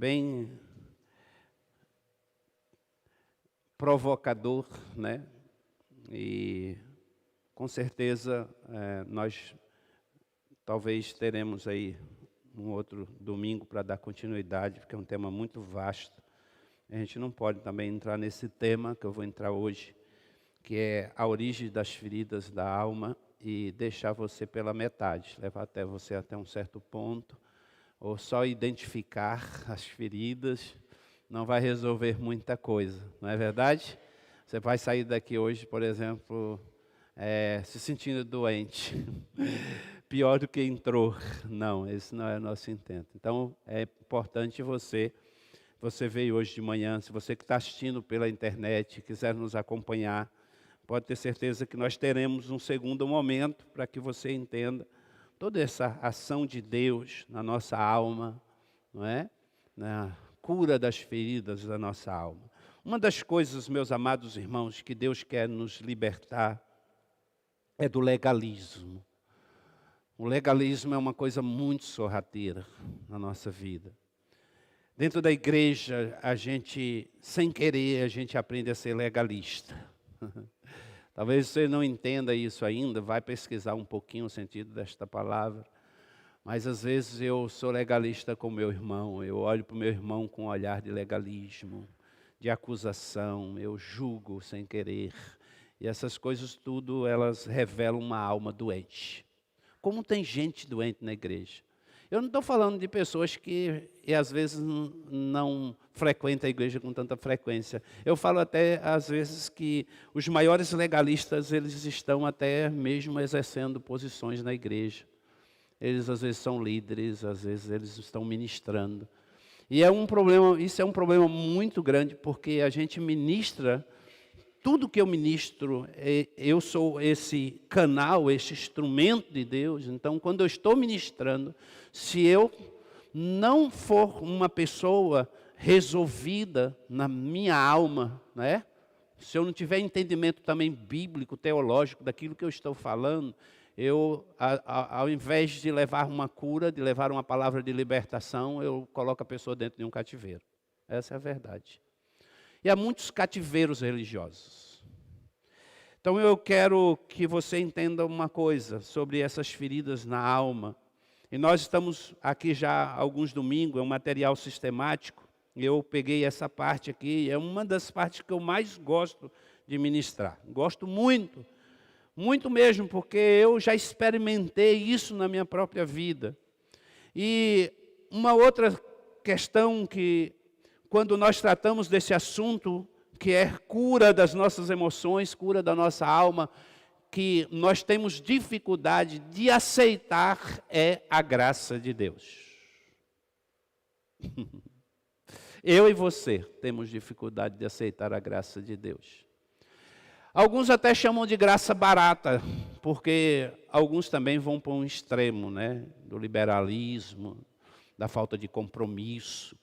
bem provocador, né? E com certeza nós talvez teremos aí um outro domingo para dar continuidade, porque é um tema muito vasto. A gente não pode também entrar nesse tema que eu vou entrar hoje, que é a origem das feridas da alma, e deixar você pela metade, levar até você até um certo ponto, ou só identificar as feridas, não vai resolver muita coisa, não é verdade? Você vai sair daqui hoje, por exemplo, se sentindo doente, pior do que entrou. Não, esse não é o nosso intento. Então, é importante você veio hoje de manhã, se você que está assistindo pela internet, quiser nos acompanhar, pode ter certeza que nós teremos um segundo momento para que você entenda toda essa ação de Deus na nossa alma, não é? Na cura das feridas da nossa alma. Uma das coisas, meus amados irmãos, que Deus quer nos libertar é do legalismo. O legalismo é uma coisa muito sorrateira na nossa vida. Dentro da igreja, a gente, sem querer, a gente aprende a ser legalista. Talvez você não entenda isso ainda, vai pesquisar um pouquinho o sentido desta palavra. Mas às vezes eu sou legalista com meu irmão, eu olho para o meu irmão com um olhar de legalismo, de acusação, eu julgo sem querer. E essas coisas tudo, elas revelam uma alma doente. Como tem gente doente na igreja? Eu não estou falando de pessoas que às vezes não frequentam a igreja com tanta frequência. Eu falo até às vezes que os maiores legalistas, eles estão até mesmo exercendo posições na igreja. Eles às vezes são líderes, às vezes eles estão ministrando. E é um problema, isso é um problema muito grande, porque a gente ministra, tudo que eu ministro, eu sou esse canal, esse instrumento de Deus. Então, quando eu estou ministrando, se eu não for uma pessoa resolvida na minha alma, né? Se eu não tiver entendimento também bíblico, teológico daquilo que eu estou falando, eu, ao invés de levar uma cura, de levar uma palavra de libertação, eu coloco a pessoa dentro de um cativeiro. Essa é a verdade. E há muitos cativeiros religiosos. Então eu quero que você entenda uma coisa sobre essas feridas na alma. E nós estamos aqui já há alguns domingos, é um material sistemático. Eu peguei essa parte aqui, é uma das partes que eu mais gosto de ministrar. Gosto muito, muito mesmo, porque eu já experimentei isso na minha própria vida. E uma outra questão que, quando nós tratamos desse assunto, que é cura das nossas emoções, cura da nossa alma, que nós temos dificuldade de aceitar, é a graça de Deus. Eu e você temos dificuldade de aceitar a graça de Deus. Alguns até chamam de graça barata, porque alguns também vão para um extremo, né? Do liberalismo, da falta de compromisso.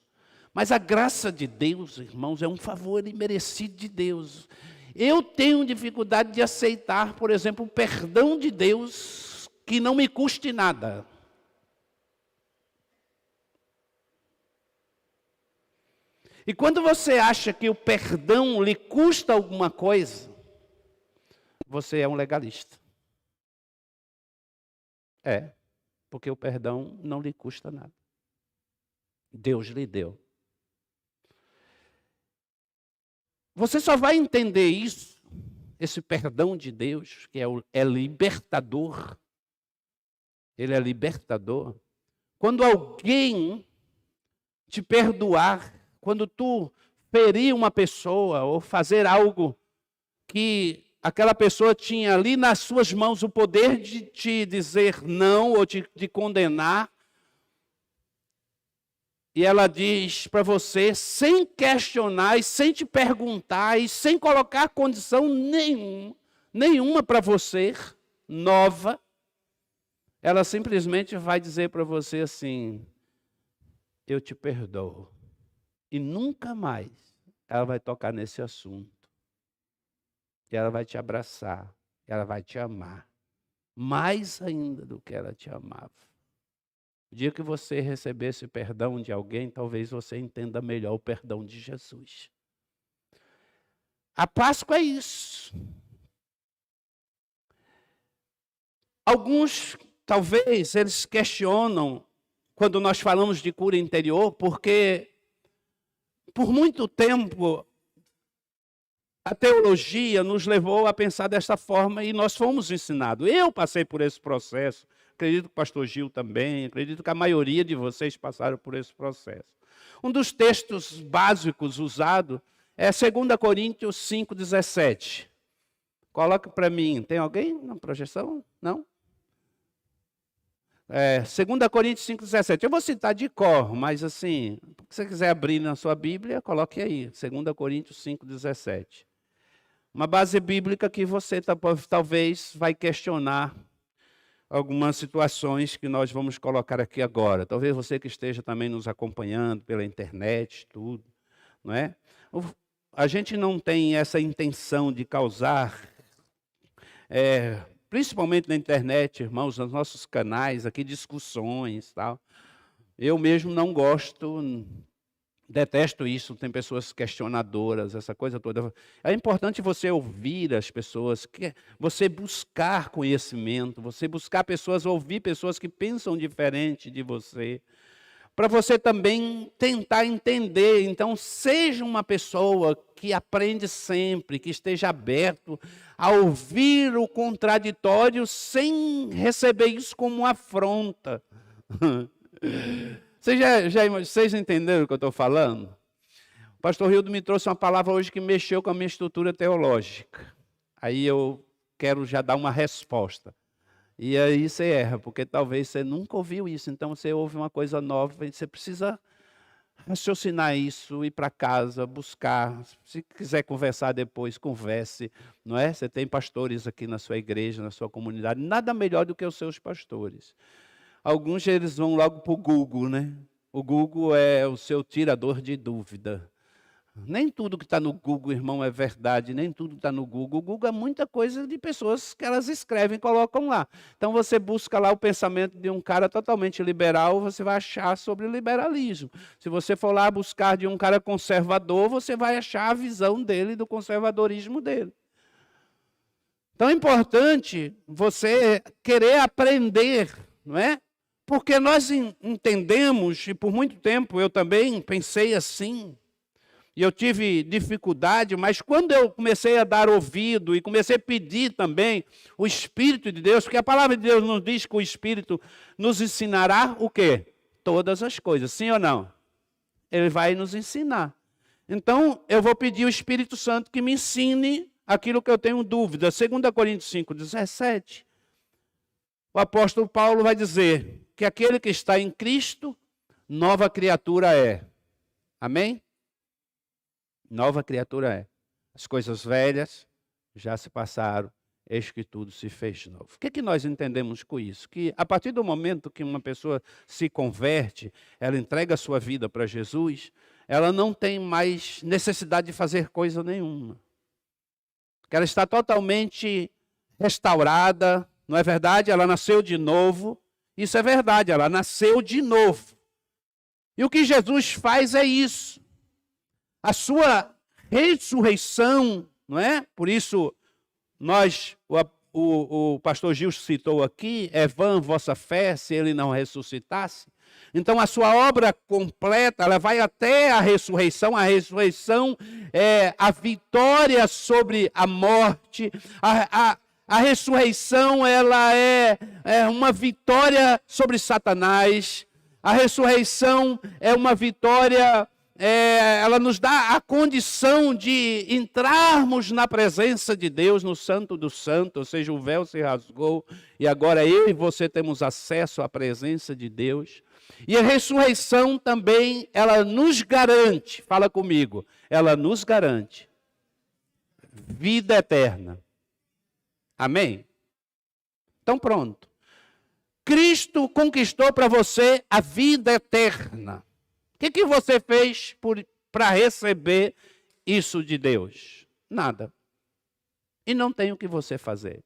Mas a graça de Deus, irmãos, é um favor imerecido de Deus. Eu tenho dificuldade de aceitar, por exemplo, o perdão de Deus que não me custe nada. E quando você acha que o perdão lhe custa alguma coisa, você é um legalista. É, porque o perdão não lhe custa nada. Deus lhe deu. Você só vai entender isso, esse perdão de Deus, que é libertador. Ele é libertador. Quando alguém te perdoar, quando tu ferir uma pessoa ou fazer algo que aquela pessoa tinha ali nas suas mãos o poder de te dizer não ou de condenar, e ela diz para você, sem questionar e sem te perguntar e sem colocar condição nenhuma para você, nova, ela simplesmente vai dizer para você assim, eu te perdoo. E nunca mais ela vai tocar nesse assunto. E ela vai te abraçar, ela vai te amar, mais ainda do que ela te amava. O dia que você receber esse perdão de alguém, talvez você entenda melhor o perdão de Jesus. A Páscoa é isso. Alguns, talvez, eles questionam quando nós falamos de cura interior, porque por muito tempo a teologia nos levou a pensar dessa forma e nós fomos ensinados. Eu passei por esse processo, acredito que o pastor Gil também, acredito que a maioria de vocês passaram por esse processo. Um dos textos básicos usados é 2 Coríntios 5,17. Coloque para mim, tem alguém na projeção? Não? 2 Coríntios 5,17. Eu vou citar de cor, mas assim, se você quiser abrir na sua Bíblia, coloque aí, 2 Coríntios 5,17. Uma base bíblica que você talvez vai questionar algumas situações que nós vamos colocar aqui agora. Talvez você que esteja também nos acompanhando pela internet, tudo, não é? A gente não tem essa intenção de causar, principalmente na internet, irmãos, nos nossos canais aqui, discussões, tal. Eu mesmo não gosto, detesto isso, tem pessoas questionadoras, essa coisa toda. É importante você ouvir as pessoas, você buscar conhecimento, você buscar pessoas, ouvir pessoas que pensam diferente de você, para você também tentar entender. Então, seja uma pessoa que aprende sempre, que esteja aberto a ouvir o contraditório sem receber isso como uma afronta. Vocês entenderam o que eu estou falando? O pastor Hildo me trouxe uma palavra hoje que mexeu com a minha estrutura teológica. Aí eu quero já dar uma resposta. E aí você erra, porque talvez você nunca ouviu isso. Então você ouve uma coisa nova e você precisa raciocinar isso, ir para casa, buscar. Se quiser conversar depois, converse. Não é? Você tem pastores aqui na sua igreja, na sua comunidade. Nada melhor do que os seus pastores. Alguns eles vão logo para o Google, né? O Google é o seu tirador de dúvida. Nem tudo que está no Google, irmão, é verdade, nem tudo que está no Google. O Google é muita coisa de pessoas que elas escrevem e colocam lá. Então você busca lá o pensamento de um cara totalmente liberal, você vai achar sobre o liberalismo. Se você for lá buscar de um cara conservador, você vai achar a visão dele, do conservadorismo dele. Então é importante você querer aprender, não é? Porque nós entendemos, e por muito tempo eu também pensei assim, e eu tive dificuldade, mas quando eu comecei a dar ouvido e comecei a pedir também o Espírito de Deus, porque a palavra de Deus nos diz que o Espírito nos ensinará o quê? Todas as coisas, sim ou não? Ele vai nos ensinar. Então, eu vou pedir o Espírito Santo que me ensine aquilo que eu tenho dúvida. 2 Coríntios 5,17, o apóstolo Paulo vai dizer que aquele que está em Cristo, nova criatura é. Amém? Nova criatura é. As coisas velhas já se passaram, eis que tudo se fez novo. O que nós entendemos com isso? Que a partir do momento que uma pessoa se converte, ela entrega a sua vida para Jesus, ela não tem mais necessidade de fazer coisa nenhuma. Que ela está totalmente restaurada, não é verdade? Ela nasceu de novo. Isso é verdade, ela nasceu de novo. E o que Jesus faz é isso. A sua ressurreição, não é? Por isso, o pastor Gil citou aqui, é vã vossa fé se ele não ressuscitasse. Então, a sua obra completa, ela vai até a ressurreição. A ressurreição é a vitória sobre a morte. A ressurreição, ela é uma vitória sobre Satanás. A ressurreição é uma vitória, ela nos dá a condição de entrarmos na presença de Deus, no Santo dos Santos, ou seja, o véu se rasgou e agora eu e você temos acesso à presença de Deus. E a ressurreição também, ela nos garante, fala comigo, ela nos garante vida eterna. Amém? Então pronto. Cristo conquistou para você a vida eterna. O que você fez para receber isso de Deus? Nada. E não tem o que você fazer.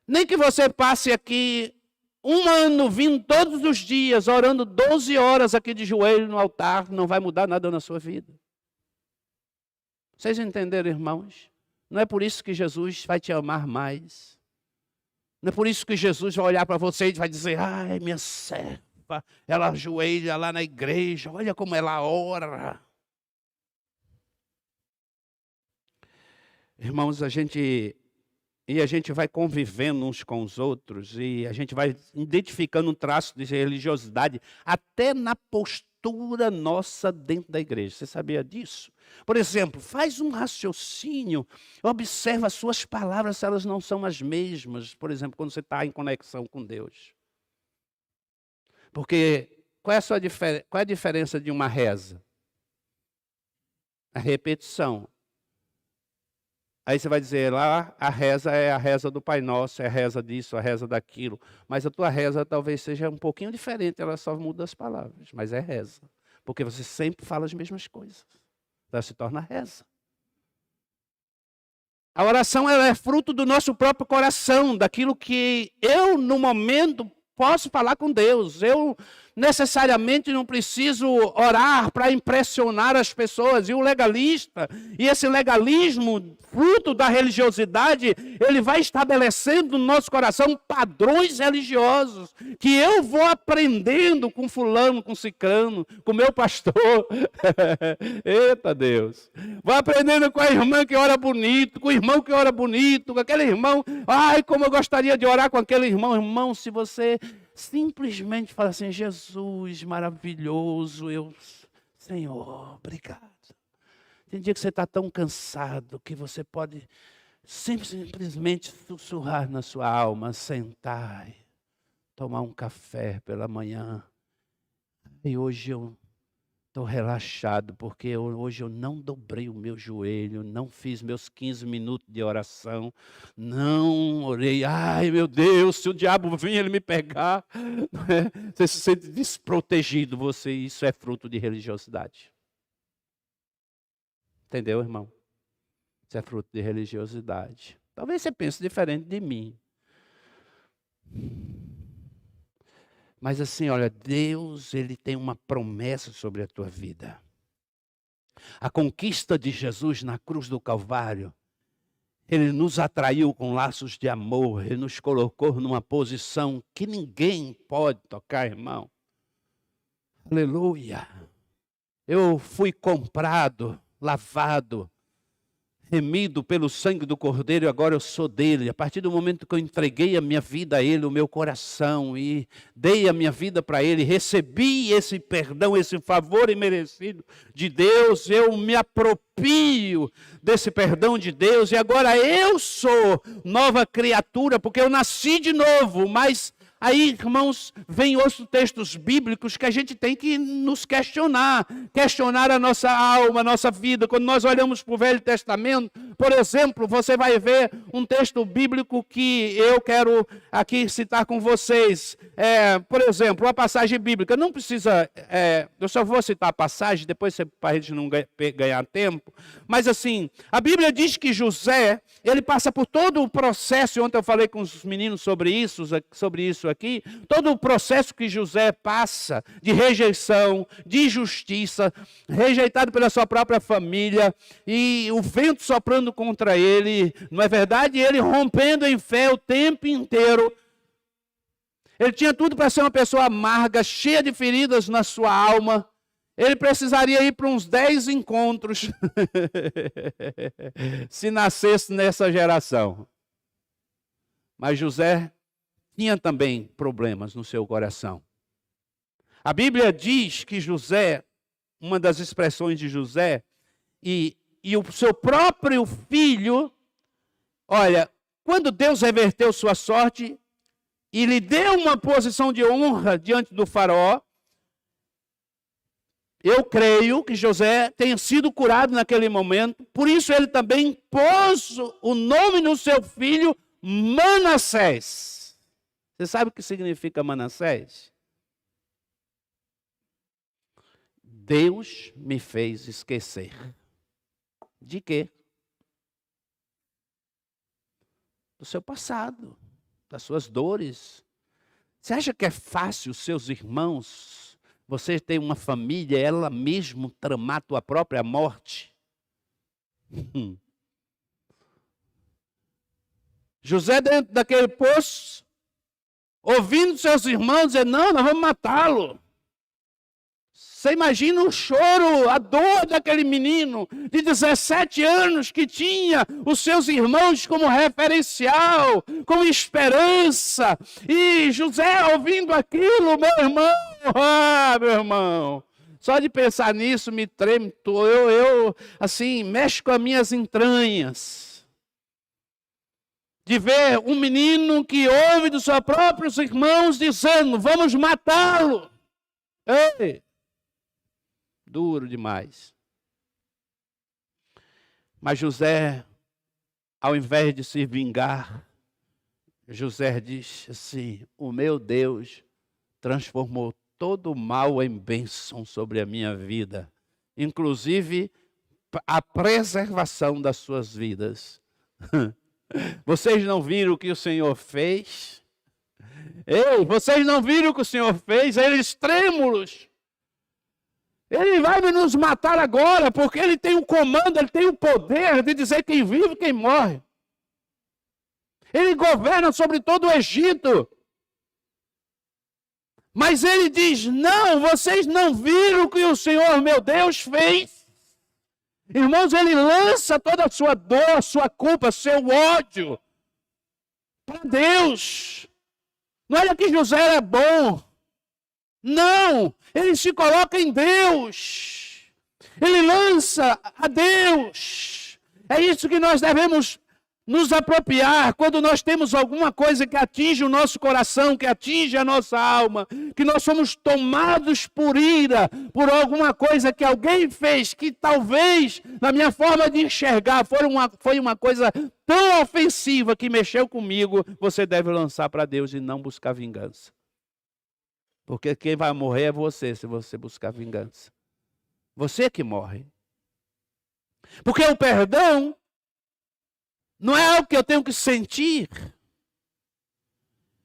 Nem que você passe aqui um ano vindo todos os dias, orando 12 horas aqui de joelho no altar, não vai mudar nada na sua vida. Vocês entenderam, irmãos? Não é por isso que Jesus vai te amar mais. Não é por isso que Jesus vai olhar para você e vai dizer, ai, minha serva, ela ajoelha lá na igreja, olha como ela ora. Irmãos, a gente vai convivendo uns com os outros e a gente vai identificando um traço de religiosidade até na postura nossa dentro da igreja. Você sabia disso? Por exemplo, faz um raciocínio, observa as suas palavras se elas não são as mesmas. Por exemplo, quando você está em conexão com Deus. Porque qual é a diferença de uma reza? A repetição. Aí você vai dizer lá, a reza é a reza do Pai Nosso, é a reza disso, a reza daquilo. Mas a tua reza talvez seja um pouquinho diferente, ela só muda as palavras, mas é reza. Porque você sempre fala as mesmas coisas. Ela se torna reza. A oração ela é fruto do nosso próprio coração, daquilo que eu, no momento, posso falar com Deus. Eu necessariamente não preciso orar para impressionar as pessoas. E o legalista, e esse legalismo, fruto da religiosidade, ele vai estabelecendo no nosso coração padrões religiosos, que eu vou aprendendo com fulano, com cicrano, com meu pastor. Eita Deus! Vou aprendendo com a irmã que ora bonito, com o irmão que ora bonito, com aquele irmão. Ai, como eu gostaria de orar com aquele irmão. Irmão, se você simplesmente fala assim, Jesus, maravilhoso, Senhor, obrigado. Tem dia que você está tão cansado que você pode simplesmente sussurrar na sua alma, sentar, tomar um café pela manhã. E hoje eu estou relaxado, porque hoje eu não dobrei o meu joelho, não fiz meus 15 minutos de oração, não orei, ai meu Deus, se o diabo vir ele me pegar, você se sente desprotegido, isso é fruto de religiosidade. Entendeu, irmão? Isso é fruto de religiosidade. Talvez você pense diferente de mim. Mas assim, olha, Deus, ele tem uma promessa sobre a tua vida. A conquista de Jesus na cruz do Calvário, ele nos atraiu com laços de amor, ele nos colocou numa posição que ninguém pode tocar, irmão. Aleluia. Eu fui comprado, lavado, remido pelo sangue do Cordeiro, e agora eu sou dele. A partir do momento que eu entreguei a minha vida a ele, o meu coração, e dei a minha vida para ele, recebi esse perdão, esse favor imerecido de Deus, eu me aproprio desse perdão de Deus, e agora eu sou nova criatura, porque eu nasci de novo, mas aí, irmãos, vem outros textos bíblicos que a gente tem que nos questionar a nossa alma, a nossa vida. Quando nós olhamos para o Velho Testamento, por exemplo, você vai ver um texto bíblico que eu quero aqui citar com vocês. Por exemplo, uma passagem bíblica. Não precisa, eu só vou citar a passagem, depois para a gente não ganhar tempo. Mas assim, a Bíblia diz que José, ele passa por todo o processo, ontem eu falei com os meninos sobre isso aqui, todo o processo que José passa de rejeição, de injustiça, rejeitado pela sua própria família, e o vento soprando contra ele, não é verdade? E ele rompendo em fé o tempo inteiro. Ele tinha tudo para ser uma pessoa amarga, cheia de feridas na sua alma. Ele precisaria ir para uns 10 encontros se nascesse nessa geração. Mas José tinha também problemas no seu coração. A Bíblia diz que José, uma das expressões de José, e o seu próprio filho, olha, quando Deus reverteu sua sorte e lhe deu uma posição de honra diante do faraó, eu creio que José tenha sido curado naquele momento, por isso ele também pôs o nome no seu filho Manassés. Você sabe o que significa Manassés? Deus me fez esquecer. De quê? Do seu passado, das suas dores, Você acha que é fácil, seus irmãos, você ter uma família, ela mesmo tramar a tua própria morte? José dentro daquele poço, ouvindo seus irmãos dizer, não, nós vamos matá-lo. Você imagina o choro, a dor daquele menino de 17 anos que tinha os seus irmãos como referencial, como esperança. E José ouvindo aquilo, meu irmão, só de pensar nisso me treme, eu assim, mexe com as minhas entranhas. De ver um menino que ouve dos seus próprios irmãos dizendo, vamos matá-lo. Ei! Duro demais. Mas José, ao invés de se vingar, José diz assim, o meu Deus transformou todo o mal em bênção sobre a minha vida, inclusive a preservação das suas vidas. Vocês não viram o que o Senhor fez? Ei, vocês não viram o que o Senhor fez? Eles trêmulos. Ele vai nos matar agora, porque ele tem o comando, ele tem o poder de dizer quem vive e quem morre. Ele governa sobre todo o Egito. Mas ele diz, não, vocês não viram o que o Senhor, meu Deus, fez. Irmãos, ele lança toda a sua dor, a sua culpa, seu ódio para Deus. Não era que José era bom. Não, ele se coloca em Deus. Ele lança a Deus. É isso que nós devemos nos apropriar quando nós temos alguma coisa que atinge o nosso coração, que atinge a nossa alma, que nós somos tomados por ira, por alguma coisa que alguém fez, que talvez, na minha forma de enxergar, foi uma coisa tão ofensiva que mexeu comigo. Você deve lançar para Deus e não buscar vingança. Porque quem vai morrer é você, se você buscar vingança. Você que morre. Porque o perdão não é algo que eu tenho que sentir.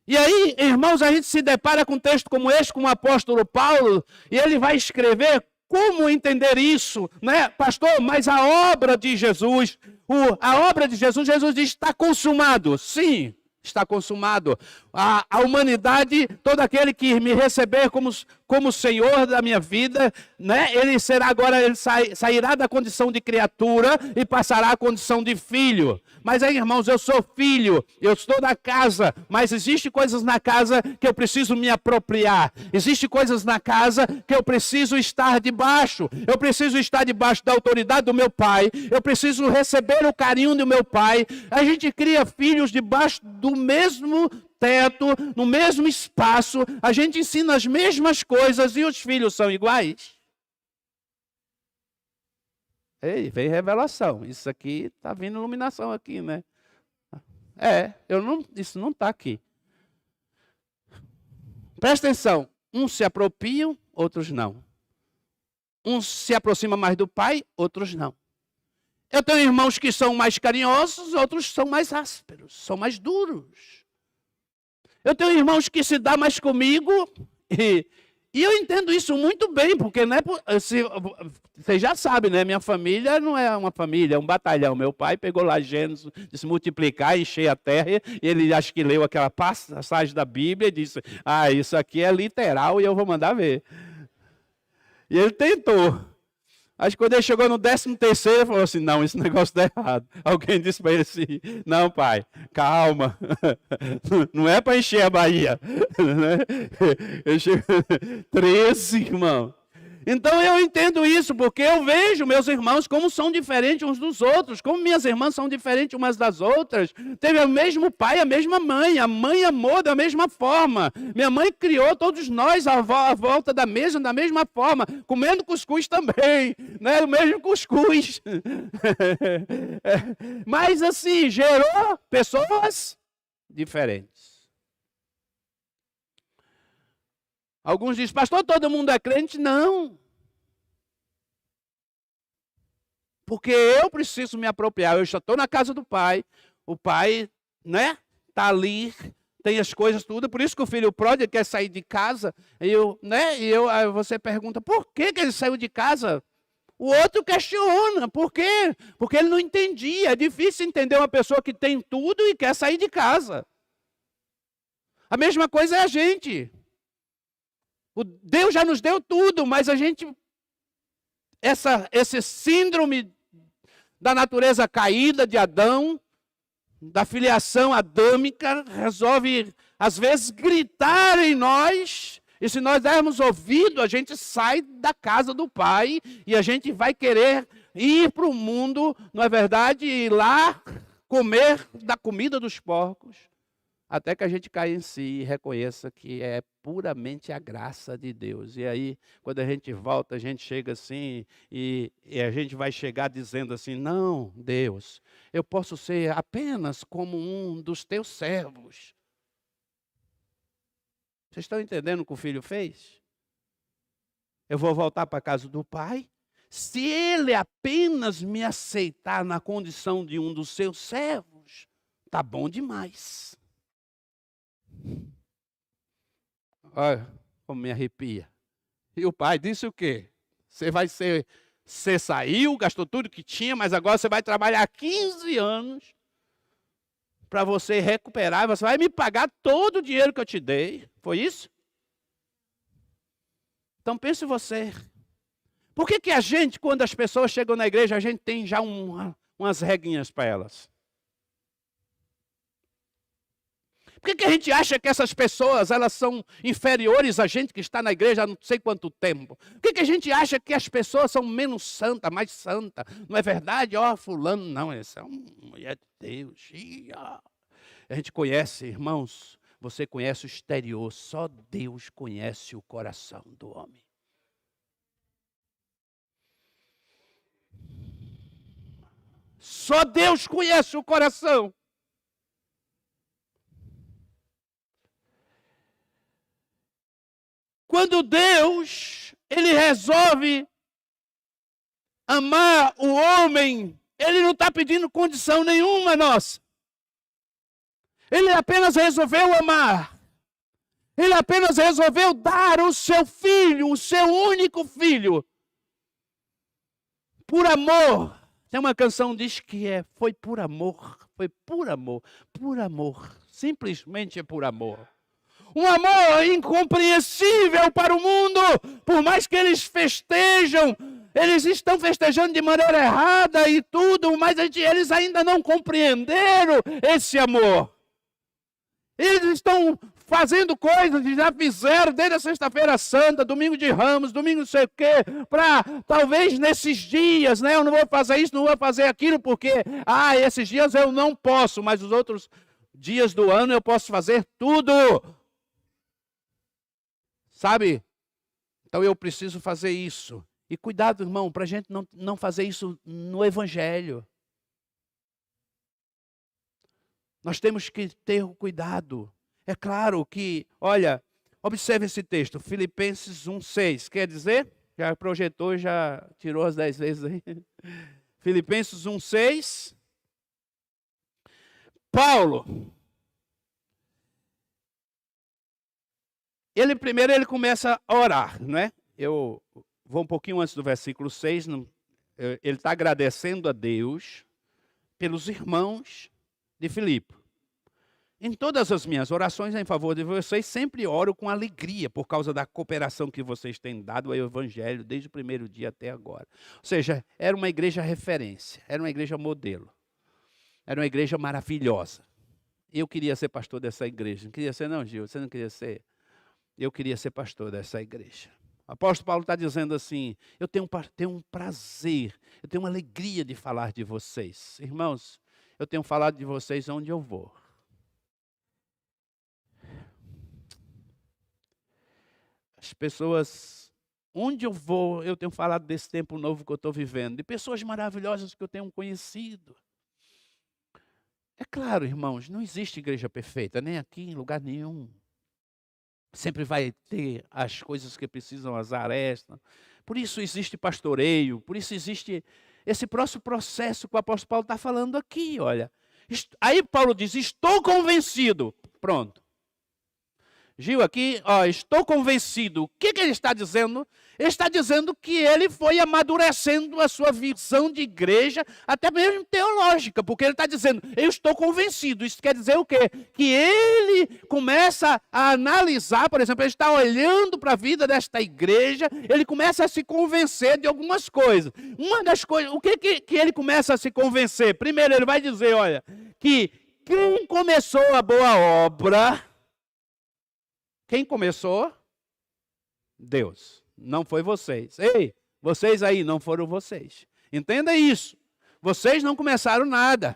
E aí, irmãos, a gente se depara com um texto como este, com o apóstolo Paulo, e ele vai escrever como entender isso, né? Pastor, mas a obra de Jesus, Jesus diz, está consumado. Sim, está consumado. A humanidade, todo aquele que me receber como Senhor da minha vida, né? Ele sairá da condição de criatura e passará à condição de filho. Mas aí, irmãos, eu sou filho, eu estou na casa, mas existem coisas na casa que eu preciso me apropriar. Existem coisas na casa que eu preciso estar debaixo. Eu preciso estar debaixo da autoridade do meu pai. Eu preciso receber o carinho do meu pai. A gente cria filhos debaixo do mesmo teto, no mesmo espaço. A gente ensina as mesmas coisas e os filhos são iguais. Ei, veio revelação. Isso aqui está vindo iluminação aqui, né? Isso não está aqui. Presta atenção. Uns se apropriam, outros não. Uns se aproximam mais do pai, outros não. Eu tenho irmãos que são mais carinhosos, outros são mais ásperos, são mais duros. Eu tenho irmãos que se dão mais comigo e eu entendo isso muito bem, porque né, vocês já sabem, né? Minha família não é uma família, é um batalhão. Meu pai pegou lá Gênesis, disse multiplicar, encher a terra, e ele acho que leu aquela passagem da Bíblia e disse, isso aqui é literal e eu vou mandar ver. E ele tentou. Acho que quando ele chegou no 13º, ele falou assim, não, esse negócio está errado. Alguém disse para ele assim, não pai, calma, não é para encher a Bahia. Eu chego 13, irmão. Então eu entendo isso, porque eu vejo meus irmãos como são diferentes uns dos outros, como minhas irmãs são diferentes umas das outras. Teve o mesmo pai, a mesma mãe, a mãe amou da mesma forma. Minha mãe criou todos nós à volta da mesa da mesma forma, comendo cuscuz também, né? O mesmo cuscuz. Mas assim, gerou pessoas diferentes. Alguns dizem, pastor, todo mundo é crente? Não. Porque eu preciso me apropriar. Eu já estou na casa do pai. O pai, né, está ali, tem as coisas tudo, por isso que o filho pródigo quer sair de casa, aí você pergunta, por que ele saiu de casa? O outro questiona, por quê? Porque ele não entendia, é difícil entender uma pessoa que tem tudo e quer sair de casa. A mesma coisa é a gente. Deus já nos deu tudo, mas a gente, esse síndrome da natureza caída de Adão, da filiação adâmica, resolve, às vezes, gritar em nós, e se nós dermos ouvido, a gente sai da casa do Pai, e a gente vai querer ir para o mundo, não é verdade? Ir lá comer da comida dos porcos, até que a gente caia em si e reconheça que é puramente a graça de Deus. E aí, quando a gente volta, a gente chega assim, e a gente vai chegar dizendo assim, não, Deus, eu posso ser apenas como um dos teus servos. Vocês estão entendendo o que o filho fez? Eu vou voltar para a casa do pai, se ele apenas me aceitar na condição de um dos seus servos, tá bom demais. Olha como me arrepia. E o pai disse o quê? Você saiu, gastou tudo que tinha, mas agora você vai trabalhar 15 anos para você recuperar, você vai me pagar todo o dinheiro que eu te dei. Foi isso? Então pense você. Por que a gente, quando as pessoas chegam na igreja, a gente tem já umas regrinhas para elas? Por que a gente acha que essas pessoas elas são inferiores a gente que está na igreja há não sei quanto tempo? Por que a gente acha que as pessoas são menos santas, mais santas? Não é verdade? Fulano, não, essa é uma mulher de Deus. A gente conhece, irmãos, você conhece o exterior, só Deus conhece o coração do homem. Só Deus conhece o coração. Quando Deus, ele resolve amar o homem, ele não está pedindo condição nenhuma nossa. Ele apenas resolveu amar. Ele apenas resolveu dar o seu filho, o seu único filho, por amor. Tem uma canção que diz que foi por amor, por amor, simplesmente é por amor. Um amor incompreensível para o mundo, por mais que eles festejam, eles estão festejando de maneira errada e tudo, mas eles ainda não compreenderam esse amor. Eles estão fazendo coisas que já fizeram desde a sexta-feira santa, domingo de Ramos, domingo não sei o quê, para talvez nesses dias, né, eu não vou fazer isso, não vou fazer aquilo, porque, esses dias eu não posso, mas os outros dias do ano eu posso fazer tudo. Sabe? Então eu preciso fazer isso. E cuidado, irmão, para a gente não fazer isso no Evangelho. Nós temos que ter cuidado. É claro que, olha, observe esse texto, Filipenses 1,6. Quer dizer? Já projetou, já tirou as 10 vezes aí. Filipenses 1,6. Paulo. Primeiro ele começa a orar, não é? Eu vou um pouquinho antes do versículo 6. Ele está agradecendo a Deus pelos irmãos de Filipe. Em todas as minhas orações em favor de vocês, sempre oro com alegria por causa da cooperação que vocês têm dado ao Evangelho desde o primeiro dia até agora. Ou seja, era uma igreja referência, era uma igreja modelo, era uma igreja maravilhosa. Eu queria ser pastor dessa igreja. Não queria ser não, Gil? Você não queria ser? Eu queria ser pastor dessa igreja. O apóstolo Paulo está dizendo assim, eu tenho um prazer, eu tenho uma alegria de falar de vocês. Irmãos, eu tenho falado de vocês onde eu vou. As pessoas, onde eu vou, eu tenho falado desse tempo novo que eu estou vivendo, de pessoas maravilhosas que eu tenho conhecido. É claro, irmãos, não existe igreja perfeita, nem aqui, em lugar nenhum. Sempre vai ter as coisas que precisam, as arestas. Por isso existe pastoreio, por isso existe esse próximo processo que o apóstolo Paulo está falando aqui, olha. Aí Paulo diz, estou convencido. Pronto. Gil aqui, estou convencido. O que ele está dizendo? Ele está dizendo que ele foi amadurecendo a sua visão de igreja, até mesmo teológica, porque ele está dizendo, eu estou convencido. Isso quer dizer o quê? Que ele começa a analisar, por exemplo, ele está olhando para a vida desta igreja, ele começa a se convencer de algumas coisas. Uma das coisas, o que ele começa a se convencer? Primeiro, ele vai dizer, olha, que quem começou a boa obra... Quem começou? Deus. Não foi vocês. Ei, vocês aí, não foram vocês. Entenda isso. Vocês não começaram nada.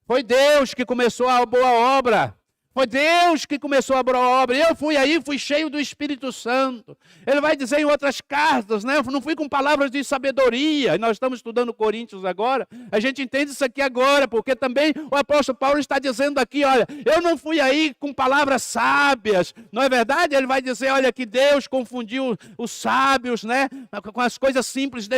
Foi Deus que começou a boa obra. Foi Deus que começou a boa obra. Eu fui aí, fui cheio do Espírito Santo. Ele vai dizer em outras cartas, né? Eu não fui com palavras de sabedoria. Nós estamos estudando Coríntios agora. A gente entende isso aqui agora, porque também o apóstolo Paulo está dizendo aqui, olha, eu não fui aí com palavras sábias. Não é verdade? Ele vai dizer, olha, que Deus confundiu os sábios, né? Com as coisas simples,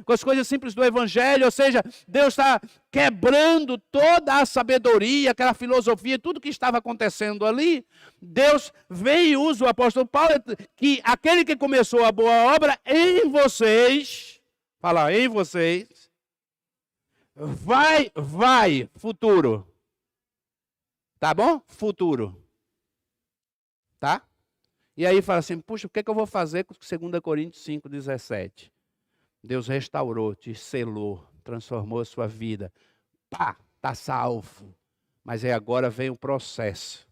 com as coisas simples do Evangelho. Ou seja, Deus está quebrando toda a sabedoria, aquela filosofia, tudo que estava acontecendo ali. Deus veio e usa o apóstolo Paulo, que aquele que começou a boa obra em vocês, fala, em vocês, vai, futuro. Tá bom? Futuro. Tá? E aí fala assim, puxa, o que eu vou fazer com 2 Coríntios 5,17? Deus restaurou, te selou, transformou a sua vida. Pá, está salvo. Mas aí agora vem o processo.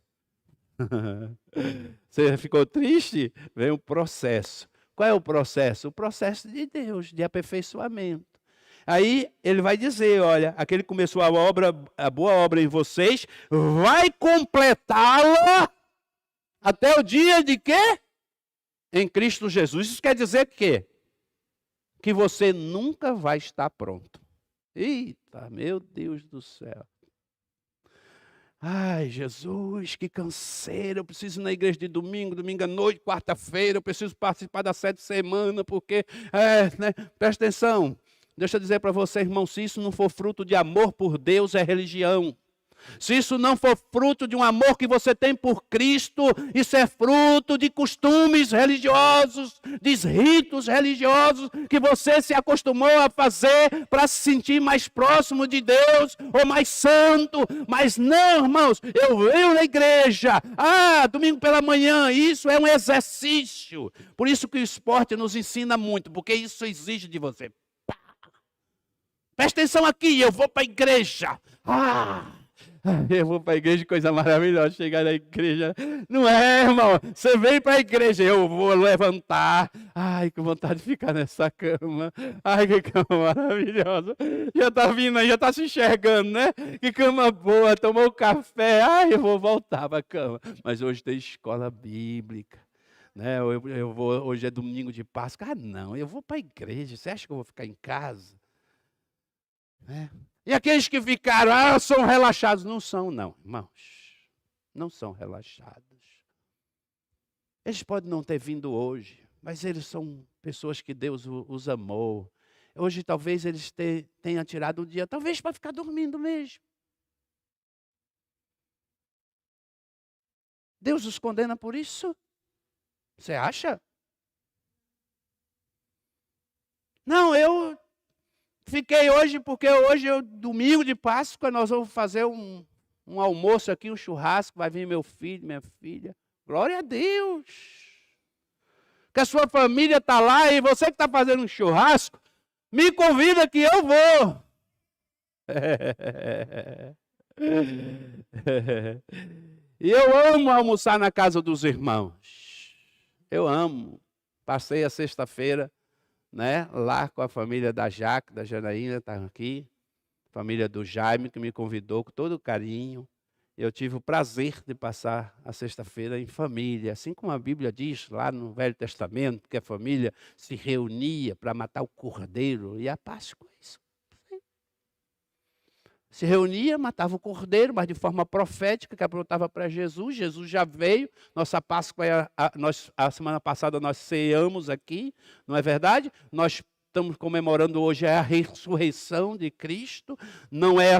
Você ficou triste? Vem o processo. Qual é o processo? O processo de Deus, de aperfeiçoamento. Aí ele vai dizer, olha, aquele que começou a boa obra em vocês, vai completá-la até o dia de quê? Em Cristo Jesus. Isso quer dizer que você nunca vai estar pronto. Eita, meu Deus do céu. Ai, Jesus, que canseira. Eu preciso ir na igreja de domingo à noite, quarta-feira. Eu preciso participar da 7 semana, porque, né? Presta atenção. Deixa eu dizer para você, irmão, se isso não for fruto de amor por Deus, é religião. Se isso não for fruto de um amor que você tem por Cristo, isso é fruto de costumes religiosos, de ritos religiosos que você se acostumou a fazer para se sentir mais próximo de Deus ou mais santo. Mas não, irmãos, eu venho na igreja, domingo pela manhã, isso é um exercício. Por isso que o esporte nos ensina muito, porque isso exige de você. Presta atenção aqui, eu vou para a igreja. Eu vou para a igreja, coisa maravilhosa, chegar na igreja. Não é, irmão? Você vem para a igreja, eu vou levantar. Ai, que vontade de ficar nessa cama. Ai, que cama maravilhosa. Já está vindo aí, já está se enxergando, né? Que cama boa, tomou café. Ai, eu vou voltar para a cama. Mas hoje tem escola bíblica. Né? Eu vou, hoje é domingo de Páscoa. Não, eu vou para a igreja. Você acha que eu vou ficar em casa? Né? E aqueles que ficaram, são relaxados. Não são, não, irmãos. Não são relaxados. Eles podem não ter vindo hoje, mas eles são pessoas que Deus os amou. Hoje talvez eles tenham tirado o dia, talvez para ficar dormindo mesmo. Deus os condena por isso? Você acha? Não, eu fiquei hoje, porque hoje é domingo de Páscoa, nós vamos fazer um almoço aqui, um churrasco, vai vir meu filho, minha filha. Glória a Deus. Que a sua família está lá e você que está fazendo um churrasco, me convida que eu vou. E eu amo almoçar na casa dos irmãos. Eu amo. Passei a sexta-feira, né, lá com a família da Jaque, da Janaína, está aqui. Família do Jaime, que me convidou com todo carinho. Eu tive o prazer de passar a sexta-feira em família. Assim como a Bíblia diz lá no Velho Testamento, que a família se reunia para matar o cordeiro. E a Páscoa é isso. Se reunia, matava o cordeiro, mas de forma profética, que apontava para Jesus. Jesus já veio. Nossa Páscoa, a semana passada nós ceamos aqui, não é verdade? Nós estamos comemorando hoje é a ressurreição de Cristo. Não é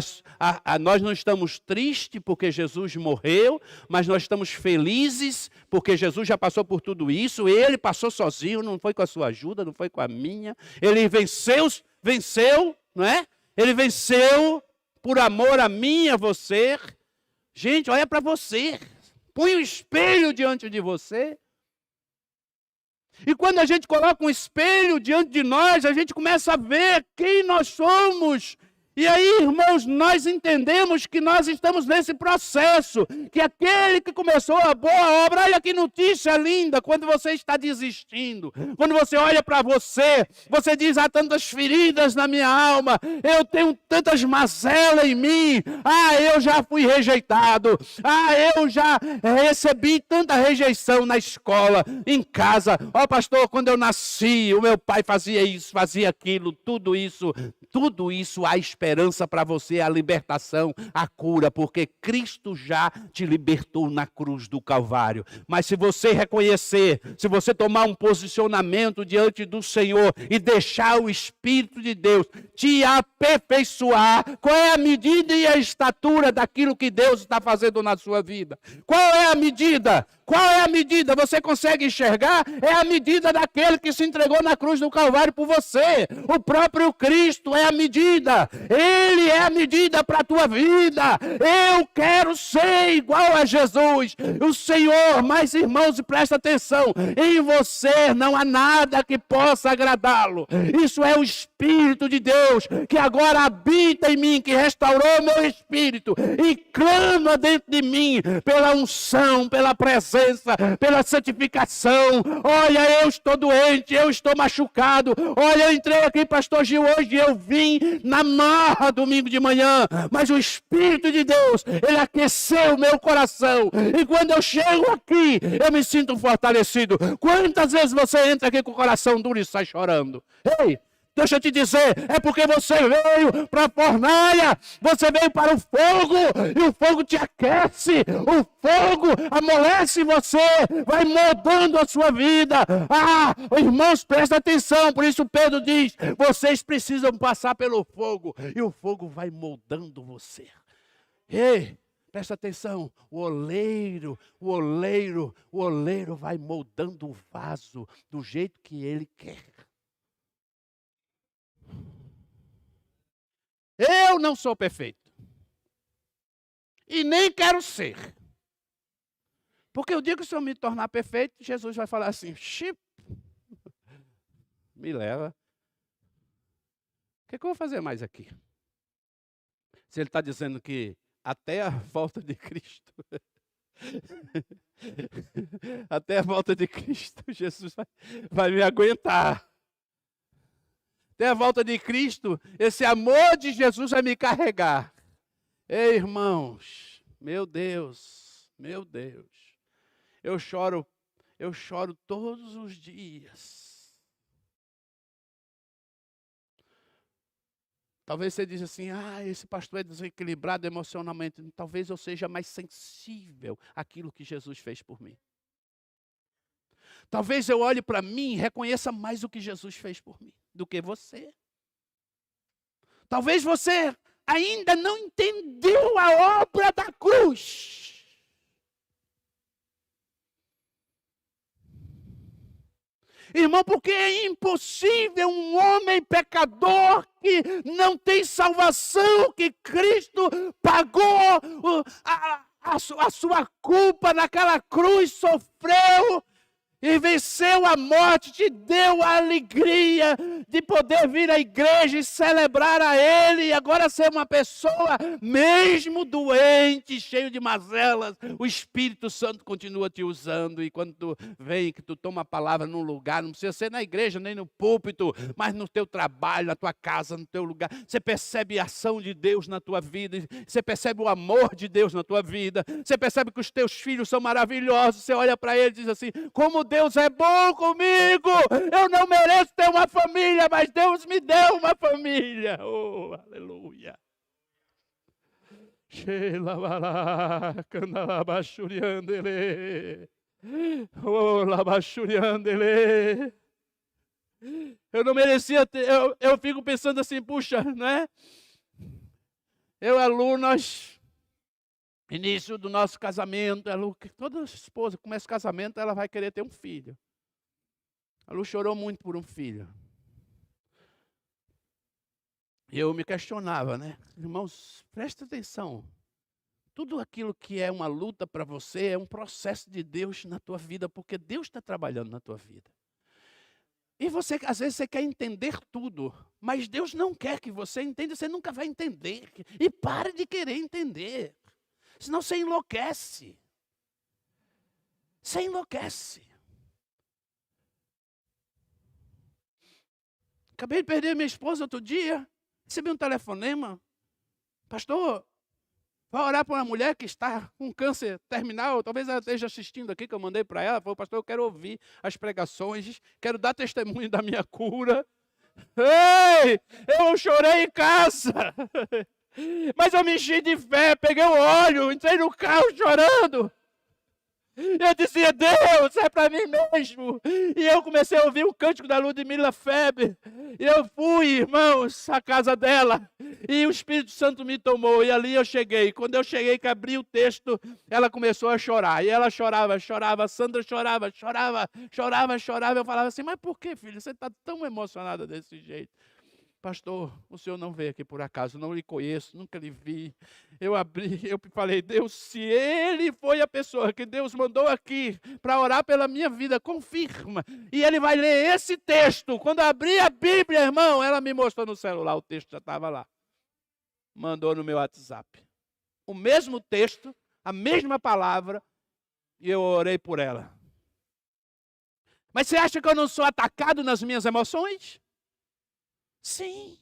nós não estamos tristes porque Jesus morreu, mas nós estamos felizes porque Jesus já passou por tudo isso. Ele passou sozinho, não foi com a sua ajuda, não foi com a minha. Ele venceu, não é? Ele venceu por amor a mim e a você. Gente, olha para você. Põe um espelho diante de você. E quando a gente coloca um espelho diante de nós, a gente começa a ver quem nós somos. E aí, irmãos, nós entendemos que nós estamos nesse processo, que aquele que começou a boa obra, olha que notícia linda, quando você está desistindo, quando você olha para você, você diz, há tantas feridas na minha alma, eu tenho tantas mazelas em mim, eu já fui rejeitado, eu já recebi tanta rejeição na escola, em casa, pastor, quando eu nasci, o meu pai fazia isso, fazia aquilo, tudo isso há esperança para você, a libertação, a cura, porque Cristo já te libertou na cruz do Calvário. Mas se você reconhecer, se você tomar um posicionamento diante do Senhor e deixar o Espírito de Deus te aperfeiçoar, qual é a medida e a estatura daquilo que Deus está fazendo na sua vida? Qual é a medida? Qual é a medida? Você consegue enxergar? É a medida daquele que se entregou na cruz do Calvário por você. O próprio Cristo é a medida. Ele é a medida para a tua vida. Eu quero ser igual a Jesus. O Senhor, mas irmãos, presta atenção. Em você não há nada que possa agradá-lo. Isso é o Espírito de Deus que agora habita em mim, que restaurou meu espírito e clama dentro de mim pela unção, pela presença, pela santificação. Olha, eu estou doente, eu estou machucado. Olha, eu entrei aqui, pastor Gil, hoje eu vim na marra domingo de manhã, mas o Espírito de Deus, ele aqueceu o meu coração, e quando eu chego aqui, eu me sinto fortalecido. Quantas vezes você entra aqui com o coração duro e sai chorando? Ei, deixa eu te dizer, é porque você veio para a fornalha, você veio para o fogo, e o fogo te aquece, o fogo amolece você, vai moldando a sua vida. Irmãos, presta atenção, por isso Pedro diz, vocês precisam passar pelo fogo, e o fogo vai moldando você. Ei, presta atenção, o oleiro vai moldando o vaso do jeito que ele quer. Eu não sou perfeito. E nem quero ser. Porque o dia que o Senhor me tornar perfeito, Jesus vai falar assim, me leva. O que eu vou fazer mais aqui? Se ele está dizendo que até a volta de Cristo, até a volta de Cristo, Jesus vai me aguentar. Até a volta de Cristo, esse amor de Jesus vai me carregar. Ei, irmãos, meu Deus, eu choro todos os dias. Talvez você diga assim, esse pastor é desequilibrado emocionalmente. Talvez eu seja mais sensível àquilo que Jesus fez por mim. Talvez eu olhe para mim e reconheça mais o que Jesus fez por mim do que você. Talvez você ainda não entendeu a obra da cruz. Irmão, porque é impossível um homem pecador que não tem salvação, que Cristo pagou a sua culpa naquela cruz, sofreu e venceu a morte, te deu a alegria de poder vir à igreja e celebrar a Ele, e agora ser uma pessoa, mesmo doente, cheio de mazelas, o Espírito Santo continua te usando, e quando tu vem, que tu toma a palavra num lugar, não precisa ser na igreja, nem no púlpito, mas no teu trabalho, na tua casa, no teu lugar, você percebe a ação de Deus na tua vida, você percebe o amor de Deus na tua vida, você percebe que os teus filhos são maravilhosos, você olha para eles e diz assim, como Deus é bom comigo, eu não mereço ter uma família, mas Deus me deu uma família. Oh, aleluia. Oh, labachuriandele. Eu não merecia ter, eu fico pensando assim, puxa, né? Eu e a Lu, nós, início do nosso casamento, a Lu, toda esposa começa o casamento, ela vai querer ter um filho. A Lu chorou muito por um filho. E eu me questionava, né? Irmãos, presta atenção. Tudo aquilo que é uma luta para você é um processo de Deus na tua vida, porque Deus está trabalhando na tua vida. E você, às vezes, você quer entender tudo, mas Deus não quer que você entenda, você nunca vai entender. E pare de querer entender, senão você enlouquece. Você enlouquece. Acabei de perder minha esposa outro dia, recebi um telefonema. Pastor, vai orar para uma mulher que está com câncer terminal, talvez ela esteja assistindo aqui, que eu mandei para ela. Falou, pastor, eu quero ouvir as pregações, quero dar testemunho da minha cura. Ei, eu chorei em casa, mas eu me enchi de fé, peguei o óleo, entrei no carro chorando. Eu dizia, Deus, é para mim mesmo. E eu comecei a ouvir o cântico da Ludmila Feber. E eu fui, irmãos, à casa dela. E o Espírito Santo me tomou. E ali eu cheguei. Quando eu cheguei, que abri o texto, ela começou a chorar. E ela chorava, chorava. A Sandra chorava, chorava, chorava, chorava. Eu falava assim, mas por que, filho? Você está tão emocionada desse jeito? Pastor, o senhor não veio aqui por acaso, não lhe conheço, nunca lhe vi. Eu abri, eu falei, Deus, se ele foi a pessoa que Deus mandou aqui para orar pela minha vida, confirma. E ele vai ler esse texto. Quando eu abri a Bíblia, irmão, ela me mostrou no celular, o texto já estava lá. Mandou no meu WhatsApp. O mesmo texto, a mesma palavra, e eu orei por ela. Mas você acha que eu não sou atacado nas minhas emoções? Sim.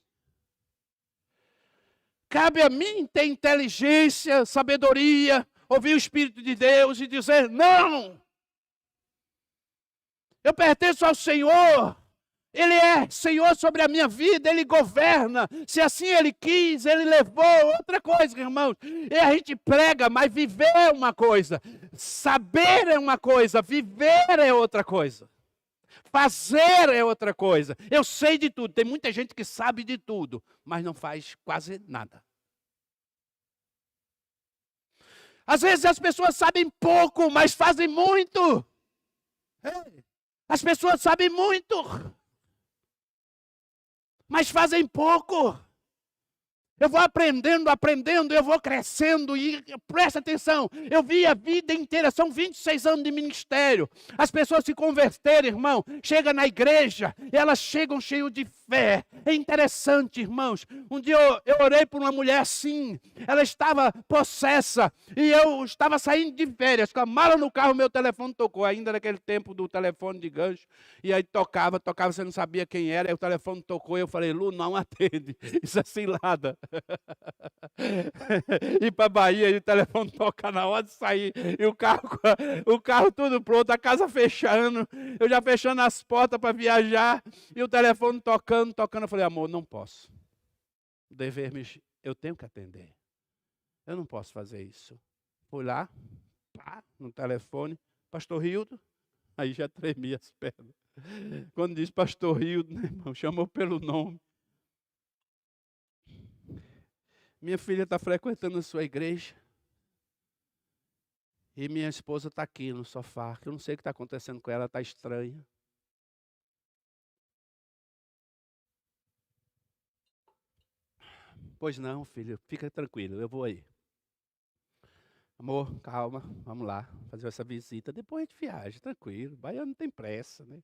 Cabe a mim ter inteligência, sabedoria, ouvir o Espírito de Deus e dizer, não! Eu pertenço ao Senhor. Ele é Senhor sobre a minha vida, Ele governa. Se assim Ele quis, Ele levou. Outra coisa, irmãos, e a gente prega, mas viver é uma coisa. Saber é uma coisa, viver é outra coisa. Fazer é outra coisa. Eu sei de tudo. Tem muita gente que sabe de tudo, mas não faz quase nada. Às vezes as pessoas sabem pouco, mas fazem muito. As pessoas sabem muito, mas fazem pouco. Eu vou aprendendo, eu vou crescendo e presta atenção, eu vi a vida inteira, são 26 anos de ministério. As pessoas se converterem, irmão, chegam na igreja, elas chegam cheias de fé. É interessante, irmãos. Um dia eu orei por uma mulher assim, ela estava possessa e eu estava saindo de férias, com a mala no carro, meu telefone tocou, ainda naquele tempo do telefone de gancho, e aí tocava, você não sabia quem era, aí o telefone tocou e eu falei, Lu, não atende, isso é cilada. Ir para Bahia e o telefone toca na hora de sair e o carro tudo pronto, a casa fechando, eu já fechando as portas para viajar e o telefone tocando, eu falei, amor, não posso, eu tenho que atender, eu não posso fazer isso. Fui lá, pá, no telefone, pastor Hildo, aí já tremia as pernas, quando diz pastor Hildo, né, irmão, chamou pelo nome. Minha filha está frequentando a sua igreja. E minha esposa está aqui no sofá. Eu não sei o que está acontecendo com ela, está estranha. Pois não, filho, fica tranquilo, eu vou aí. Amor, calma, vamos lá, fazer essa visita. Depois a gente viaja, tranquilo. Baiano não tem pressa, né?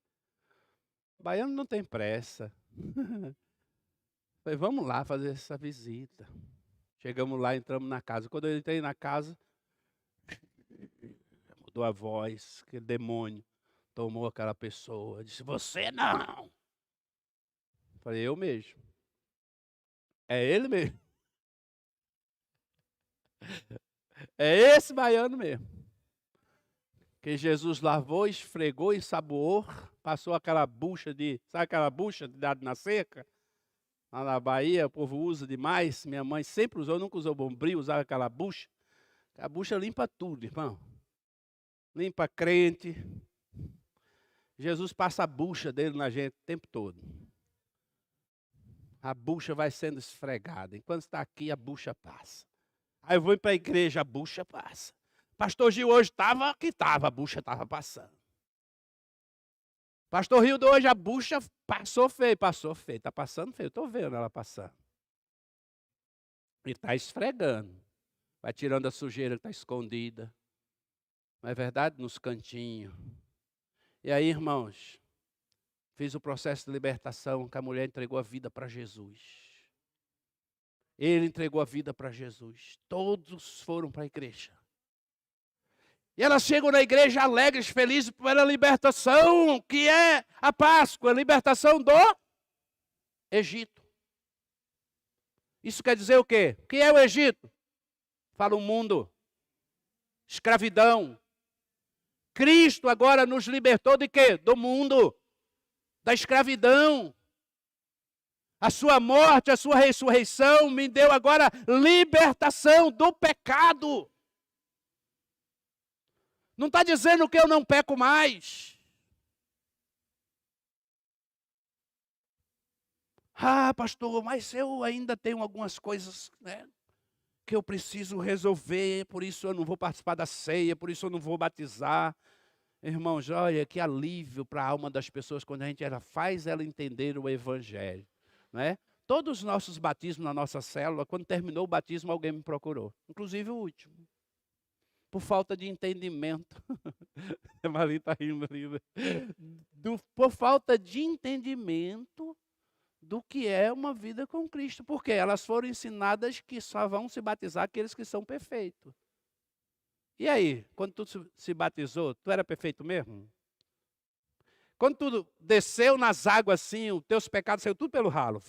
Baiano não tem pressa. Falei, vamos lá fazer essa visita. Chegamos lá, entramos na casa. Quando eu entrei na casa, mudou a voz, aquele demônio tomou aquela pessoa. Disse, você não. Falei, eu mesmo. É ele mesmo. É esse baiano mesmo. Que Jesus lavou, esfregou, ensaboou, passou aquela bucha sabe aquela bucha de dado na seca? Lá na Bahia, o povo usa demais. Minha mãe sempre usou, nunca usou bombril, usava aquela bucha. A bucha limpa tudo, irmão. Limpa crente. Jesus passa a bucha dele na gente o tempo todo. A bucha vai sendo esfregada. Enquanto está aqui, a bucha passa. Aí eu vou para a igreja, a bucha passa. Pastor Gil hoje estava que estava, a bucha estava passando. Pastor Rildo hoje, a bucha passou feio. Está passando feio, estou vendo ela passando. E está esfregando. Vai tirando a sujeira que está escondida. Não é verdade? Nos cantinhos. E aí, irmãos, fiz o processo de libertação, que a mulher entregou a vida para Jesus. Ele entregou a vida para Jesus. Todos foram para a igreja. E elas chegam na igreja alegres, felizes pela libertação, que é a Páscoa, a libertação do Egito. Isso quer dizer o quê? O que é o Egito? Fala o mundo. Escravidão. Cristo agora nos libertou de quê? Do mundo. Da escravidão. A sua morte, a sua ressurreição me deu agora libertação do pecado. Não está dizendo que eu não peco mais. Ah, pastor, mas eu ainda tenho algumas coisas, né, que eu preciso resolver, por isso eu não vou participar da ceia, por isso eu não vou batizar. Irmãos, olha que alívio para a alma das pessoas quando a gente faz ela entender o Evangelho. Né? Todos os nossos batismos na nossa célula, quando terminou o batismo, alguém me procurou. Inclusive o último. Por falta de entendimento. A Maria está rindo ali. Por falta de entendimento do que é uma vida com Cristo. Porque elas foram ensinadas que só vão se batizar aqueles que são perfeitos. E aí, quando tu se batizou, tu era perfeito mesmo? Quando tu desceu nas águas assim, os teus pecados saíram tudo pelo ralo.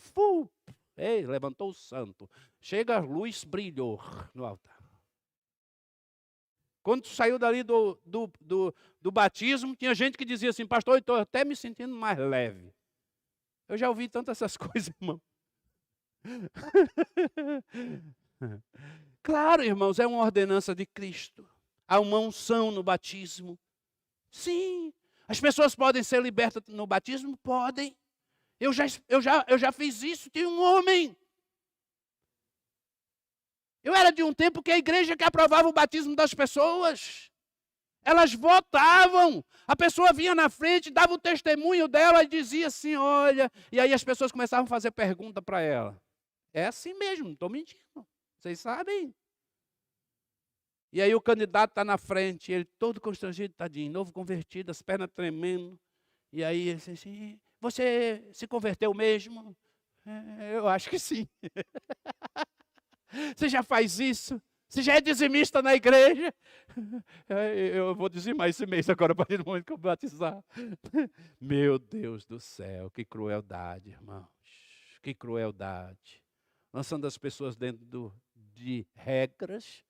Ei, levantou o santo. Chega, a luz brilhou no altar. Quando tu saiu dali do batismo, tinha gente que dizia assim, pastor, eu estou até me sentindo mais leve. Eu já ouvi tantas essas coisas, irmão. Claro, irmãos, é uma ordenança de Cristo. Há uma unção no batismo. Sim. As pessoas podem ser libertas no batismo? Podem. Eu já fiz isso. Tinha um homem. Eu era de um tempo que a igreja que aprovava o batismo das pessoas. Elas votavam. A pessoa vinha na frente, dava o testemunho dela e dizia assim, olha. E aí as pessoas começavam a fazer pergunta para ela. É assim mesmo, não estou mentindo. Vocês sabem. E aí o candidato está na frente, ele todo constrangido, tadinho, novo convertido, as pernas tremendo. E aí ele disse assim, você se converteu mesmo? Eu acho que sim. Você já faz isso? Você já é dizimista na igreja? Eu vou dizimar esse mês agora, a partir do momento que eu batizar. Meu Deus do céu, que crueldade, irmãos. Que crueldade. Lançando as pessoas dentro de regras.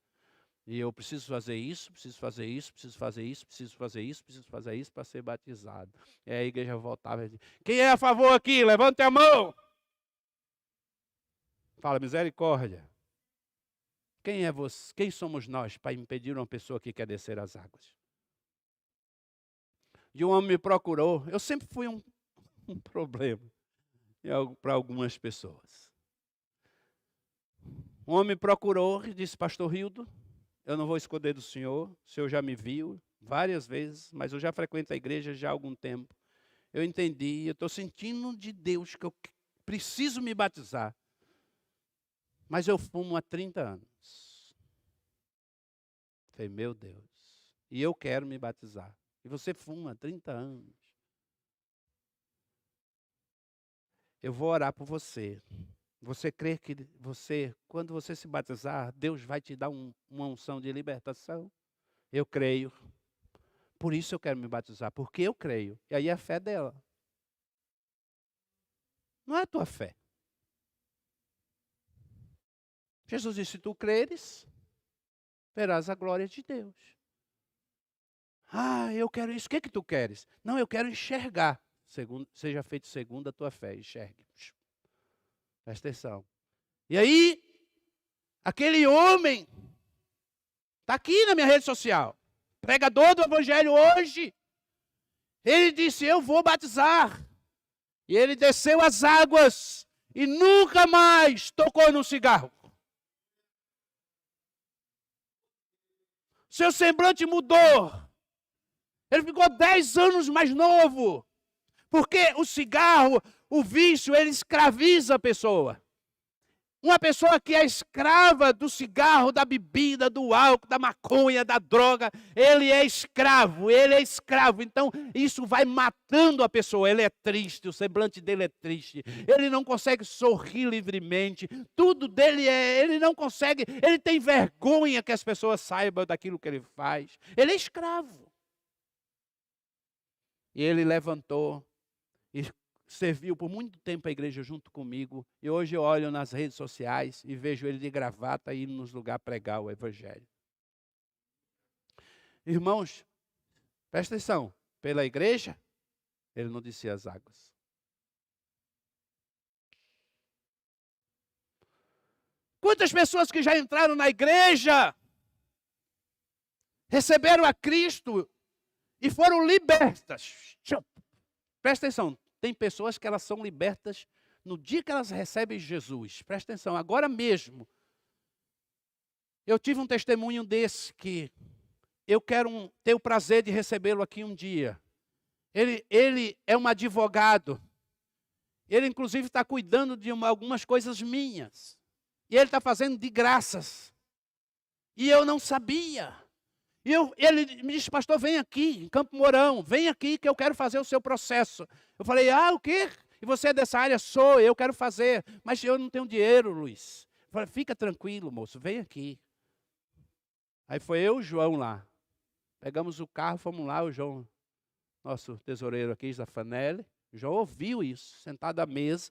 E eu preciso fazer isso, preciso fazer isso, preciso fazer isso, preciso fazer isso, preciso fazer isso para ser batizado. E aí a igreja voltava e dizia, quem é a favor aqui? Levante a mão. Fala, misericórdia. Quem é você? Quem somos nós para impedir uma pessoa que quer descer as águas? E um homem me procurou. Eu sempre fui um problema para algumas pessoas. Um homem me procurou e disse, pastor Rildo, eu não vou esconder do senhor, o senhor já me viu várias vezes, mas eu já frequento a igreja já há algum tempo. Eu entendi, eu estou sentindo de Deus que eu preciso me batizar. Mas eu fumo há 30 anos. Falei, meu Deus, e eu quero me batizar. E você fuma há 30 anos. Eu vou orar por você. Você crê que quando você se batizar, Deus vai te dar uma unção de libertação? Eu creio. Por isso eu quero me batizar, porque eu creio. E aí é a fé dela. Não é a tua fé. Jesus disse, se tu creres, verás a glória de Deus. Ah, eu quero isso. O que tu queres? Não, eu quero enxergar. Seja feito segundo a tua fé. Enxergue. Presta atenção. E aí, aquele homem, está aqui na minha rede social, pregador do evangelho hoje, Ele disse, eu vou batizar. E ele desceu as águas e nunca mais tocou no cigarro. Seu semblante mudou. Ele ficou 10 anos mais novo. Porque o cigarro, o vício, ele escraviza a pessoa. Uma pessoa que é escrava do cigarro, da bebida, do álcool, da maconha, da droga, ele é escravo. Então, isso vai matando a pessoa. Ele é triste, o semblante dele é triste. Ele não consegue sorrir livremente. Tudo dele ele não consegue, ele tem vergonha que as pessoas saibam daquilo que ele faz. Ele é escravo. E ele levantou e serviu por muito tempo a igreja junto comigo, e hoje eu olho nas redes sociais e vejo ele de gravata indo nos lugares pregar o evangelho. Irmãos, presta atenção, pela igreja, ele não descia as águas. Quantas pessoas que já entraram na igreja, receberam a Cristo e foram libertas. Presta atenção. Tem pessoas que elas são libertas no dia que elas recebem Jesus. Presta atenção, agora mesmo. Eu tive um testemunho desse que eu quero ter o prazer de recebê-lo aqui um dia. Ele é um advogado. Ele, inclusive, está cuidando de algumas coisas minhas. E ele está fazendo de graças. E eu não sabia. Ele me disse, pastor, vem aqui, em Campo Mourão, vem aqui que eu quero fazer o seu processo. Eu falei, o quê? E você é dessa área? Sou, eu quero fazer. Mas eu não tenho dinheiro, Luiz. Eu falei, fica tranquilo, moço, vem aqui. Aí foi eu e o João lá. Pegamos o carro, fomos lá, o João, nosso tesoureiro aqui, Zafanelli. O João ouviu isso, sentado à mesa.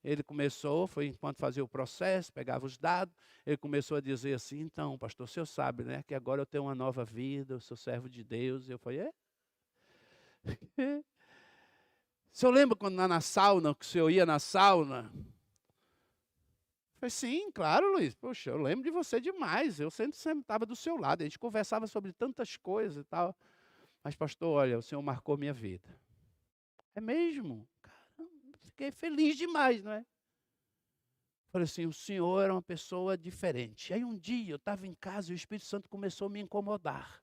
Ele começou, foi enquanto fazia o processo, pegava os dados, ele começou a dizer assim, então, pastor, o senhor sabe, né, que agora eu tenho uma nova vida, eu sou servo de Deus. Eu falei, O senhor lembra quando na sauna, que o senhor ia na sauna? Eu falei, sim, claro, Luiz, poxa, eu lembro de você demais, eu sempre estava do seu lado, a gente conversava sobre tantas coisas e tal. Mas, pastor, olha, o senhor marcou minha vida. É mesmo? Fiquei feliz demais, não é? Falei assim, o senhor era uma pessoa diferente. Aí um dia eu estava em casa e o Espírito Santo começou a me incomodar.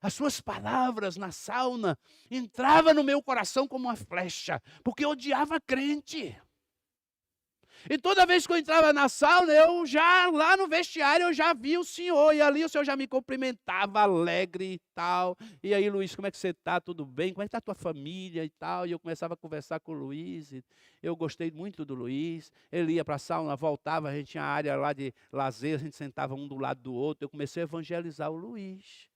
As suas palavras na sauna entravam no meu coração como uma flecha, porque eu odiava crente. E toda vez que eu entrava na sauna, eu já, lá no vestiário, eu já via o senhor. E ali o senhor já me cumprimentava, alegre e tal. E aí, Luiz, como é que você está? Tudo bem? Como é que está a tua família e tal? E eu começava a conversar com o Luiz. Eu gostei muito do Luiz. Ele ia para a sauna, voltava, a gente tinha a área lá de lazer, a gente sentava um do lado do outro. Eu comecei a evangelizar o Luiz.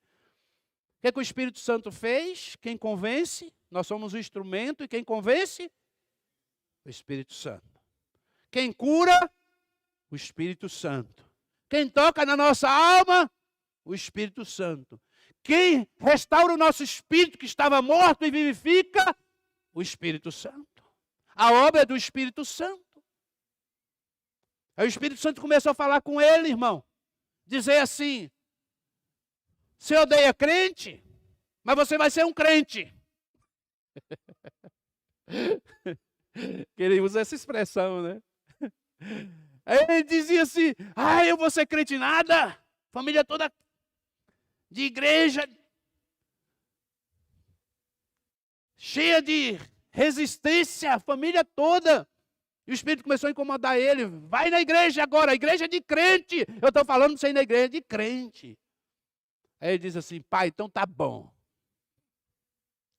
O que é que o Espírito Santo fez? Quem convence? Nós somos o instrumento. E quem convence? O Espírito Santo. Quem cura? O Espírito Santo. Quem toca na nossa alma? O Espírito Santo. Quem restaura o nosso espírito que estava morto e vivifica? O Espírito Santo. A obra é do Espírito Santo. Aí o Espírito Santo começou a falar com ele, irmão. Dizer assim, você odeia crente, mas você vai ser um crente. Que ele usa essa expressão, né? Aí ele dizia assim, eu vou ser crente nada, família toda de igreja, cheia de resistência, a família toda. E o Espírito começou a incomodar ele, vai na igreja agora, a igreja é de crente. Eu estou falando sem ir na igreja, de crente. Aí ele diz assim, pai, então tá bom.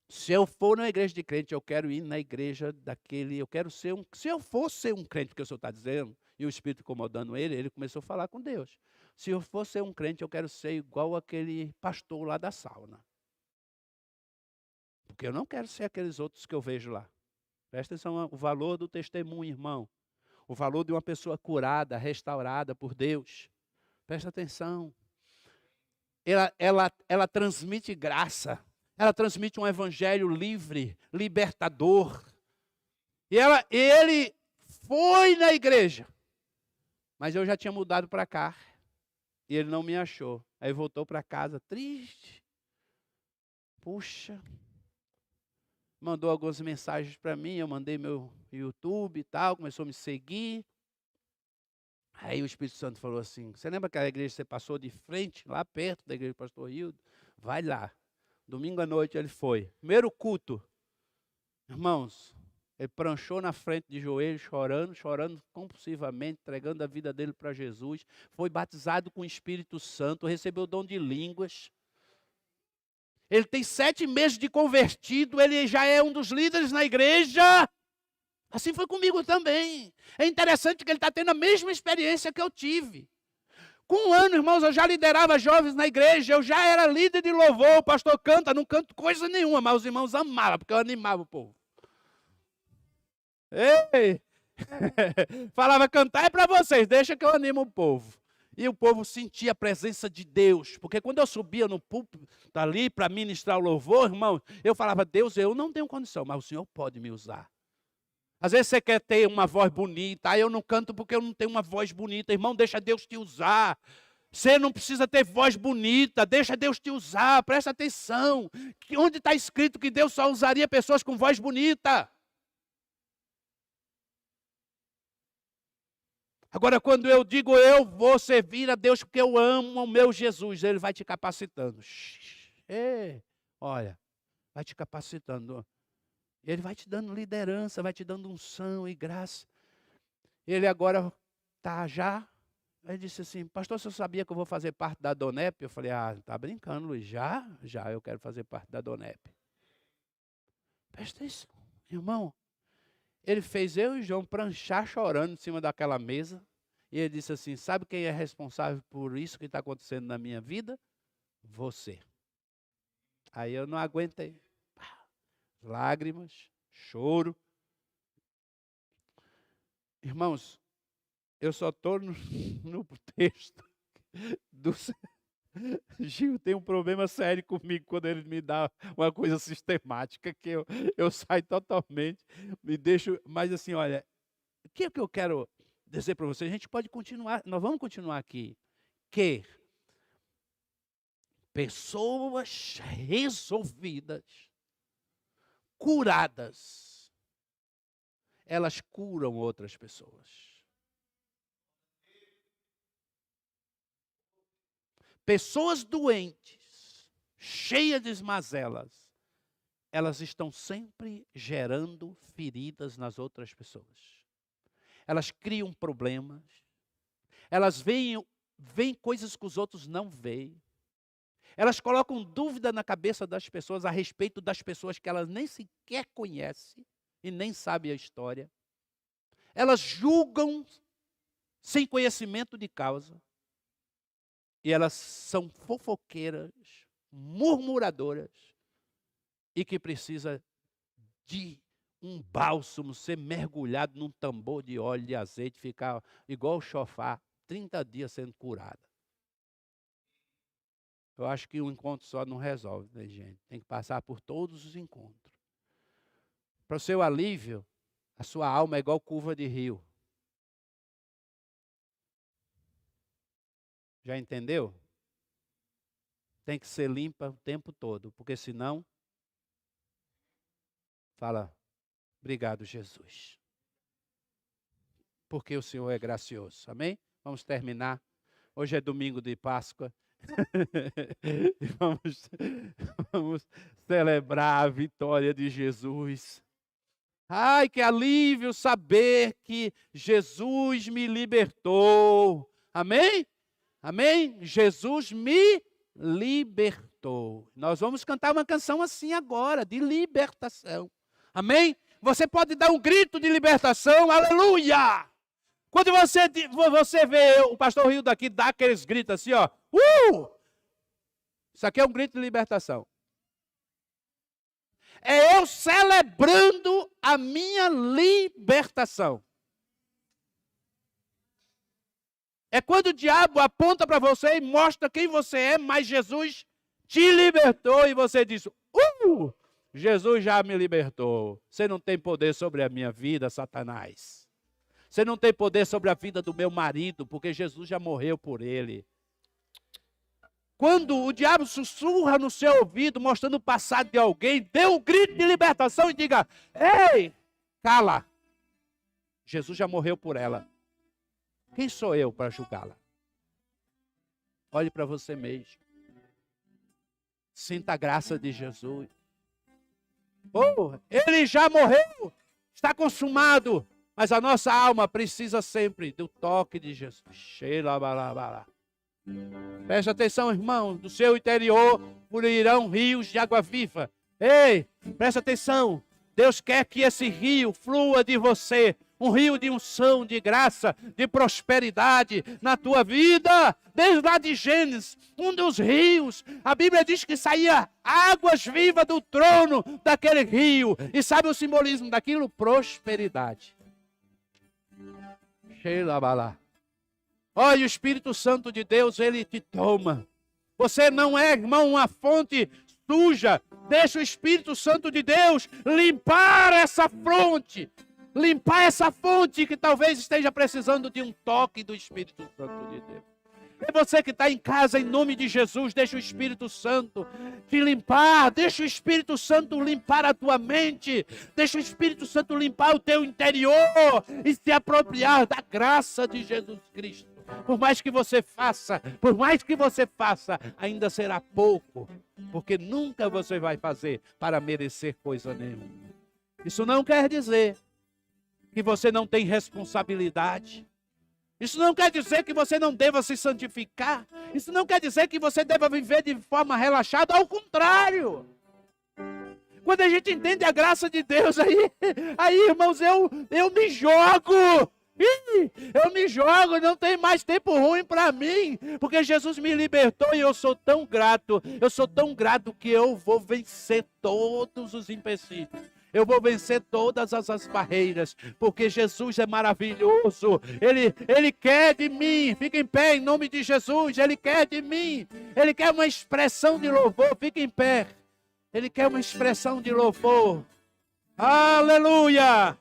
Se eu for na igreja de crente, eu quero ir na igreja daquele, eu quero ser se eu for ser um crente, porque o senhor está dizendo, e o Espírito incomodando ele começou a falar com Deus. Se eu for ser um crente, eu quero ser igual aquele pastor lá da sauna. Porque eu não quero ser aqueles outros que eu vejo lá. Presta atenção, o valor do testemunho, irmão. O valor de uma pessoa curada, restaurada por Deus. Presta atenção. Ela transmite graça. Ela transmite um evangelho livre, libertador. E ele foi na igreja. Mas eu já tinha mudado para cá. E ele não me achou. Aí voltou para casa triste. Puxa. mandou algumas mensagens para mim, eu mandei meu YouTube e tal, começou a me seguir. Aí o Espírito Santo falou assim, você lembra aquela igreja que você passou de frente, lá perto da igreja do pastor Hildo? Vai lá. Domingo à noite ele foi. Primeiro culto. Irmãos, ele pranchou na frente de joelhos, chorando compulsivamente, entregando a vida dele para Jesus. Foi batizado com o Espírito Santo, recebeu o dom de línguas. Ele tem 7 meses de convertido, ele já é um dos líderes na igreja. Assim foi comigo também. É interessante que ele está tendo a mesma experiência que eu tive. Com 1 ano, irmãos, eu já liderava jovens na igreja, eu já era líder de louvor, o pastor canta, não canto coisa nenhuma, mas os irmãos amavam, porque eu animava o povo. Ei! Falava, cantar é para vocês, deixa que eu animo o povo. E o povo sentia a presença de Deus, porque quando eu subia no púlpito ali para ministrar o louvor, irmão, eu falava, Deus, eu não tenho condição, mas o Senhor pode me usar. Às vezes você quer ter uma voz bonita, aí eu não canto porque eu não tenho uma voz bonita. Irmão, deixa Deus te usar. Você não precisa ter voz bonita, deixa Deus te usar, presta atenção. Onde está escrito que Deus só usaria pessoas com voz bonita? Agora, quando eu digo eu vou servir a Deus porque eu amo o meu Jesus, Ele vai te capacitando. Olha, vai te capacitando. Ele vai te dando liderança, vai te dando unção e graça. Ele agora está já. Ele disse assim, pastor, você sabia que eu vou fazer parte da Donep? Eu falei, tá brincando, Luiz, já eu quero fazer parte da Donep. Presta atenção, irmão. Ele fez eu e o João pranchar chorando em cima daquela mesa. E ele disse assim, sabe quem é responsável por isso que está acontecendo na minha vida? Você. Aí eu não aguentei. Lágrimas, choro. Irmãos, eu só estou no texto do Gil tem um problema sério comigo quando ele me dá uma coisa sistemática, que eu saio totalmente, me deixo, mas assim, olha, o que é que eu quero dizer para vocês? A gente pode continuar, nós vamos continuar aqui, que pessoas resolvidas, curadas, elas curam outras pessoas. Pessoas doentes, cheias de mazelas, elas estão sempre gerando feridas nas outras pessoas. Elas criam problemas, elas veem coisas que os outros não veem. Elas colocam dúvida na cabeça das pessoas a respeito das pessoas que elas nem sequer conhecem e nem sabem a história. Elas julgam sem conhecimento de causa. E elas são fofoqueiras, murmuradoras e que precisa de um bálsamo, ser mergulhado num tambor de óleo, de azeite, ficar igual o chofar, 30 dias sendo curada. Eu acho que um encontro só não resolve, né, gente? Tem que passar por todos os encontros. Para o seu alívio, a sua alma é igual curva de rio. Já entendeu? Tem que ser limpa o tempo todo, porque senão, fala, obrigado, Jesus. Porque o Senhor é gracioso, amém? Vamos terminar. Hoje é domingo de Páscoa. vamos celebrar a vitória de Jesus. Ai, que alívio saber que Jesus me libertou. Amém? Amém? Jesus me libertou. Nós vamos cantar uma canção assim agora, de libertação. Amém? Você pode dar um grito de libertação, aleluia! Quando você vê o pastor Rio daqui dar aqueles gritos assim, ó. Isso aqui é um grito de libertação. É eu celebrando a minha libertação. É quando o diabo aponta para você e mostra quem você é, mas Jesus te libertou e você diz, Jesus já me libertou. Você não tem poder sobre a minha vida, Satanás. Você não tem poder sobre a vida do meu marido, porque Jesus já morreu por ele. Quando o diabo sussurra no seu ouvido, mostrando o passado de alguém, dê um grito de libertação e diga: ei, cala. Jesus já morreu por ela. Quem sou eu para julgá-la? Olhe para você mesmo. Sinta a graça de Jesus. Oh, ele já morreu. Está consumado. Mas a nossa alma precisa sempre do toque de Jesus. Preste atenção, irmão. Do seu interior fluirão rios de água viva. Ei, preste atenção. Deus quer que esse rio flua de você. Um rio de unção, de graça, de prosperidade na tua vida. Desde lá de Gênesis, um dos rios. A Bíblia diz que saía águas vivas do trono daquele rio. E sabe o simbolismo daquilo? Prosperidade. Olha, o Espírito Santo de Deus, ele te toma. Você não é, irmão, uma fonte suja. Deixa o Espírito Santo de Deus limpar essa fonte. Limpar essa fonte que talvez esteja precisando de um toque do Espírito Santo de Deus. É você que está em casa, em nome de Jesus, deixa o Espírito Santo te limpar, deixa o Espírito Santo limpar a tua mente, deixa o Espírito Santo limpar o teu interior e se apropriar da graça de Jesus Cristo. Por mais que você faça, ainda será pouco, porque nunca você vai fazer para merecer coisa nenhuma. Isso não quer dizer que você não tem responsabilidade. Isso não quer dizer que você não deva se santificar. Isso não quer dizer que você deva viver de forma relaxada. Ao contrário. Quando a gente entende a graça de Deus, aí irmãos, eu me jogo. Eu me jogo, não tem mais tempo ruim para mim. Porque Jesus me libertou e eu sou tão grato. Eu sou tão grato que eu vou vencer todos os empecilhos. Eu vou vencer todas as barreiras, porque Jesus é maravilhoso. Ele quer de mim. Fica em pé em nome de Jesus. Ele quer de mim. Ele quer uma expressão de louvor. Fica em pé. Ele quer uma expressão de louvor. Aleluia!